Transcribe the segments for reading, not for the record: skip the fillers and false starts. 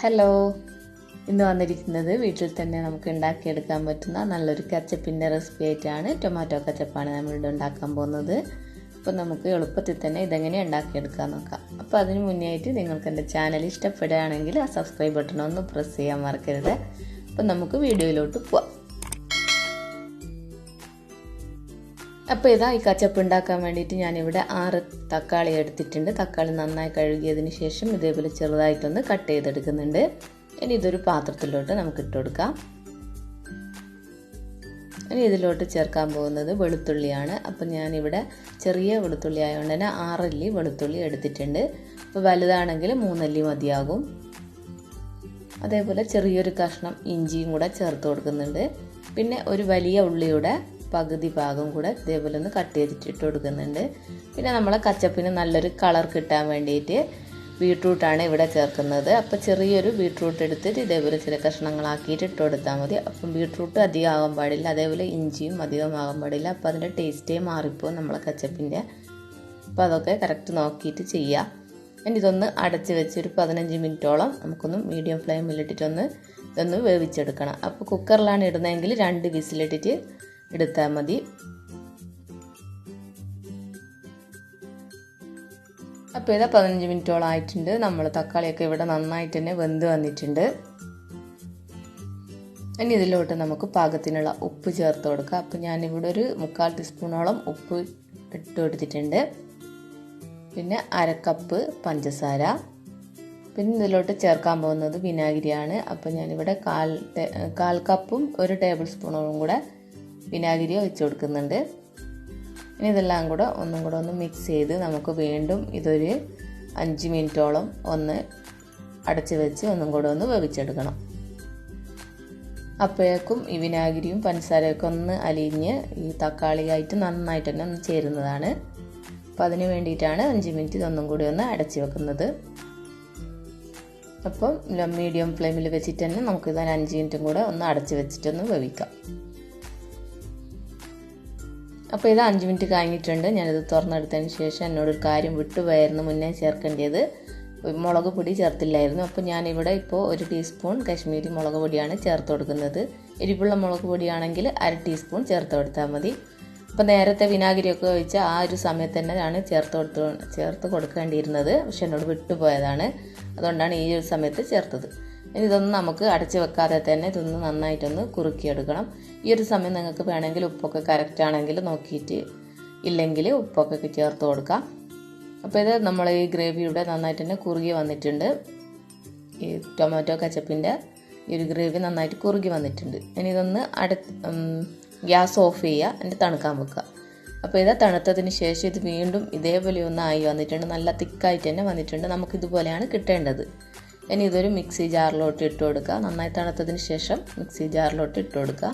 Hello, ഇന്ന് വന്നിരിക്കുന്നത് വീട്ടിൽ തന്നെ നമുക്ക് ഉണ്ടാക്കിയെടുക്കാൻ പറ്റുന്ന നല്ലൊരു കച്ചപ്പിൻ്റെ റെസിപ്പി ആയിട്ടാണ്. ടൊമാറ്റോ കച്ചപ്പാണ് നമ്മളിവിടെ ഉണ്ടാക്കാൻ പോകുന്നത്. അപ്പോൾ നമുക്ക് എളുപ്പത്തിൽ തന്നെ ഇതെങ്ങനെ ഉണ്ടാക്കിയെടുക്കാൻ നോക്കാം. അപ്പോൾ അതിന് മുന്നേ ആയിട്ട് നിങ്ങൾക്ക് എൻ്റെ ചാനൽ ഇഷ്ടപ്പെടുകയാണെങ്കിൽ ആ സബ്സ്ക്രൈബ് ബട്ടൺ ഒന്ന് പ്രസ് ചെയ്യാൻ മറക്കരുത്. അപ്പോൾ നമുക്ക് വീഡിയോയിലോട്ട് പോവാം. അപ്പോൾ ഇതാ ഈ കച്ചപ്പ് ഉണ്ടാക്കാൻ വേണ്ടിയിട്ട് ഞാനിവിടെ 6 തക്കാളി എടുത്തിട്ടുണ്ട്. തക്കാളി നന്നായി കഴുകിയതിന് ശേഷം ഇതേപോലെ ചെറുതായിട്ടൊന്ന് കട്ട് ചെയ്തെടുക്കുന്നുണ്ട്. ഇനി ഇതൊരു പാത്രത്തിലോട്ട് നമുക്ക് ഇട്ട് കൊടുക്കാം. ഇനി ഇതിലോട്ട് ചേർക്കാൻ പോകുന്നത് വെളുത്തുള്ളിയാണ്. അപ്പം ഞാനിവിടെ ചെറിയ വെളുത്തുള്ളി ആയതുകൊണ്ട് തന്നെ 6 അല്ലി വെളുത്തുള്ളി എടുത്തിട്ടുണ്ട്. അപ്പോൾ വലുതാണെങ്കിൽ 3 അല്ലി മതിയാകും. അതേപോലെ ചെറിയൊരു കഷ്ണം ഇഞ്ചിയും കൂടെ ചേർത്ത് കൊടുക്കുന്നുണ്ട്. പിന്നെ ഒരു വലിയ ഉള്ളിയുടെ പകുതി ഭാഗം കൂടെ ഇതേപോലെ ഒന്ന് കട്ട് ചെയ്തിട്ട് ഇട്ട് കൊടുക്കുന്നുണ്ട്. പിന്നെ നമ്മളെ കച്ചപ്പിന് നല്ലൊരു കളർ കിട്ടാൻ വേണ്ടിയിട്ട് ബീട്രൂട്ടാണ് ഇവിടെ ചേർക്കുന്നത്. അപ്പോൾ ചെറിയൊരു ബീട്രൂട്ട് എടുത്തിട്ട് ഇതേപോലെ ചെറിയ കഷ്ണങ്ങളാക്കിയിട്ട് ഇട്ട് കൊടുത്താൽ മതി. അപ്പം ബീട്രൂട്ട് അധികം ആകാൻ പാടില്ല, അതേപോലെ ഇഞ്ചിയും അധികമാകാൻ പാടില്ല. അപ്പോൾ അതിൻ്റെ ടേസ്റ്റേ മാറിപ്പോവും നമ്മളെ കച്ചപ്പിൻ്റെ. അപ്പോൾ അതൊക്കെ കറക്റ്റ് നോക്കിയിട്ട് ചെയ്യുക. ഇനി ഇതൊന്ന് അടച്ച് വെച്ച് ഒരു 15 മിനിറ്റോളം നമുക്കൊന്ന് മീഡിയം ഫ്ലെയിമിലിട്ടിട്ടൊന്ന് ഇതൊന്ന് വേവിച്ചെടുക്കണം. അപ്പോൾ കുക്കറിലാണ് ഇടുന്നതെങ്കിൽ 2 വിസിലിട്ടിട്ട് എടുത്താൽ മതി. അപ്പോൾ ഇതാ 15 മിനിറ്റോളം ആയിട്ടുണ്ട്. നമ്മൾ തക്കാളിയൊക്കെ ഇവിടെ നന്നായിട്ട് തന്നെ വെന്ത് വന്നിട്ടുണ്ട്. ഇനി ഇതിലോട്ട് നമുക്ക് പാകത്തിനുള്ള ഉപ്പ് ചേർത്ത് കൊടുക്കാം. അപ്പോൾ ഞാനിവിടെ ഒരു 3/4 ടീസ്പൂണോളം ഉപ്പ് ഇട്ട് കൊടുത്തിട്ടുണ്ട്. പിന്നെ 1/2 കപ്പ് പഞ്ചസാര. പിന്നെ ഇതിലോട്ട് ചേർക്കാൻ പോകുന്നത് വിനാഗിരിയാണ്. അപ്പോൾ ഞാനിവിടെ 1/4 കപ്പും 1 ടേബിൾ സ്പൂണോളം കൂടെ വിനാഗിരി ഒഴിച്ച് കൊടുക്കുന്നുണ്ട്. ഇനി ഇതെല്ലാം കൂടെ ഒന്നും കൂടെ ഒന്ന് മിക്സ് ചെയ്ത് നമുക്ക് വീണ്ടും ഇതൊരു 5 മിനിറ്റോളം ഒന്ന് അടച്ച് വെച്ച് ഒന്നും കൂടെ ഒന്ന് വേവിച്ചെടുക്കണം. അപ്പോഴേക്കും ഈ വിനാഗിരിയും പഞ്ചസാരയൊക്കെ ഒന്ന് അലിഞ്ഞ് ഈ തക്കാളിയായിട്ട് നന്നായിട്ട് തന്നെ ഒന്ന് ചേരുന്നതാണ്. അപ്പോൾ അതിന് വേണ്ടിയിട്ടാണ് 5 മിനിറ്റ് ഇതൊന്നും കൂടി ഒന്ന് അടച്ച് വെക്കുന്നത്. അപ്പം മീഡിയം ഫ്ലെയിമിൽ വെച്ചിട്ട് തന്നെ നമുക്കിത് 5 മിനിറ്റും കൂടെ ഒന്ന് അടച്ച് വെച്ചിട്ടൊന്ന് വേവിക്കാം. അപ്പോൾ ഇത് 5 മിനിറ്റ് കഴിഞ്ഞിട്ടുണ്ട്. ഞാനിത് തുറന്നെടുത്തതിന് ശേഷം എന്നോടൊരു കാര്യം വിട്ടുപോയായിരുന്നു മുന്നേ ചേർക്കേണ്ടത്. മുളക് പൊടി ചേർത്തില്ലായിരുന്നു. അപ്പോൾ ഞാനിവിടെ ഇപ്പോൾ 1 ടീസ്പൂൺ കാശ്മീരി മുളക് പൊടിയാണ് ചേർത്ത് കൊടുക്കുന്നത്. എരിവുള്ള മുളക് പൊടിയാണെങ്കിൽ 1/2 ടീസ്പൂൺ ചേർത്ത് കൊടുത്താൽ മതി. അപ്പോൾ നേരത്തെ വിനാഗിരിയൊക്കെ ഒഴിച്ച ആ ഒരു സമയത്ത് തന്നെയാണ് ചേർത്ത് കൊടുക്കേണ്ടിയിരുന്നത്. പക്ഷെ എന്നോട് വിട്ടുപോയതാണ്, അതുകൊണ്ടാണ് ഈ ഒരു സമയത്ത് ചേർത്തത്. ഇനി ഇതൊന്നും നമുക്ക് അടച്ച് വെക്കാതെ തന്നെ ഇതൊന്ന് നന്നായിട്ടൊന്ന് കുറുക്കിയെടുക്കണം. ഈ ഒരു സമയം നിങ്ങൾക്ക് വേണമെങ്കിൽ ഉപ്പൊക്കെ കറക്റ്റ് ആണെങ്കിൽ നോക്കിയിട്ട്, ഇല്ലെങ്കിൽ ഉപ്പൊക്കെ ചേർത്ത് കൊടുക്കാം. അപ്പോൾ ഇത് നമ്മൾ ഈ ഗ്രേവി ഇവിടെ നന്നായിട്ട് തന്നെ കുറുകി വന്നിട്ടുണ്ട്. ഈ ടൊമാറ്റോ കച്ചപ്പിൻ്റെ ഈ ഒരു ഗ്രേവി നന്നായിട്ട് കുറുകി വന്നിട്ടുണ്ട്. ഇനി ഇതൊന്ന് ഗ്യാസ് ഓഫ് ചെയ്യുക, എന്നിട്ട് തണുക്കാൻ വെക്കുക. അപ്പോൾ ഇത് തണുത്തതിന് ശേഷം ഇത് വീണ്ടും ഇതേപോലെ ഒന്ന് ആയി വന്നിട്ടുണ്ട്. നല്ല തിക്കായിട്ട് തന്നെ വന്നിട്ടുണ്ട്. നമുക്കിതുപോലെയാണ് കിട്ടേണ്ടത്. ഇനി ഇതൊരു മിക്സി ജാറിലോട്ട് ഇട്ട് കൊടുക്കുക. നന്നായി തണുത്തതിന് ശേഷം മിക്സി ജാറിലോട്ട് ഇട്ട് കൊടുക്കുക.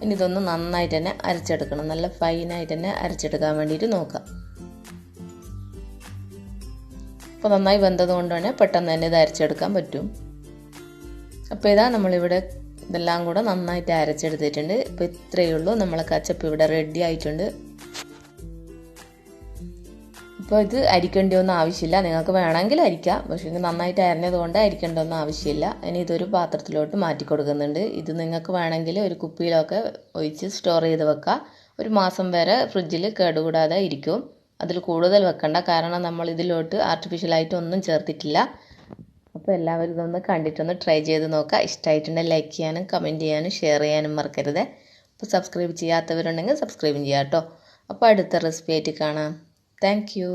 ഇനി ഇതൊന്ന് നന്നായിട്ട് തന്നെ അരച്ചെടുക്കണം. നല്ല ഫൈനായിട്ട് തന്നെ അരച്ചെടുക്കാൻ വേണ്ടിയിട്ട് നോക്കുക. അപ്പോൾ നന്നായി വെന്തത് കൊണ്ട് തന്നെ പെട്ടെന്ന് തന്നെ ഇത് അരച്ചെടുക്കാൻ പറ്റും. അപ്പോൾ ഇതാ നമ്മളിവിടെ ഇതെല്ലാം കൂടെ നന്നായിട്ട് അരച്ചെടുത്തിട്ടുണ്ട്. ഇപ്പോൾ ഇത്രയേ ഉള്ളൂ, നമ്മളെ കച്ചപ്പ് ഇവിടെ റെഡി ആയിട്ടുണ്ട്. അപ്പോൾ ഇത് അരിക്കേണ്ടിയൊന്നും ആവശ്യമില്ല. നിങ്ങൾക്ക് വേണമെങ്കിൽ അരിക്കാം, പക്ഷേ നന്നായിട്ട് അരിഞ്ഞത് കൊണ്ട് അരിക്കേണ്ടതൊന്നും ആവശ്യമില്ല. ഇനി ഇതൊരു പാത്രത്തിലോട്ട് മാറ്റി കൊടുക്കുന്നുണ്ട്. ഇത് നിങ്ങൾക്ക് വേണമെങ്കിൽ ഒരു കുപ്പിയിലൊക്കെ ഒഴിച്ച് സ്റ്റോർ ചെയ്ത് വെക്കാം. 1 മാസം വരെ ഫ്രിഡ്ജിൽ കേടുകൂടാതെ ഇരിക്കും. അതിൽ കൂടുതൽ വെക്കണ്ട, കാരണം നമ്മൾ ഇതിലോട്ട് ആർട്ടിഫിഷ്യലായിട്ട് ഒന്നും ചേർത്തിട്ടില്ല. അപ്പോൾ എല്ലാവരും ഇതൊന്ന് കണ്ടിട്ടൊന്ന് ട്രൈ ചെയ്ത് നോക്കുക. ഇഷ്ടമായിട്ടുണ്ടെങ്കിൽ ലൈക്ക് ചെയ്യാനും കമൻറ്റ് ചെയ്യാനും ഷെയർ ചെയ്യാനും മറക്കരുത്. അപ്പോൾ സബ്സ്ക്രൈബ് ചെയ്യാത്തവരുണ്ടെങ്കിൽ സബ്സ്ക്രൈബും ചെയ്യാം കേട്ടോ. അപ്പോൾ അടുത്ത റെസിപ്പി ആയിട്ട് കാണാം. Thank you.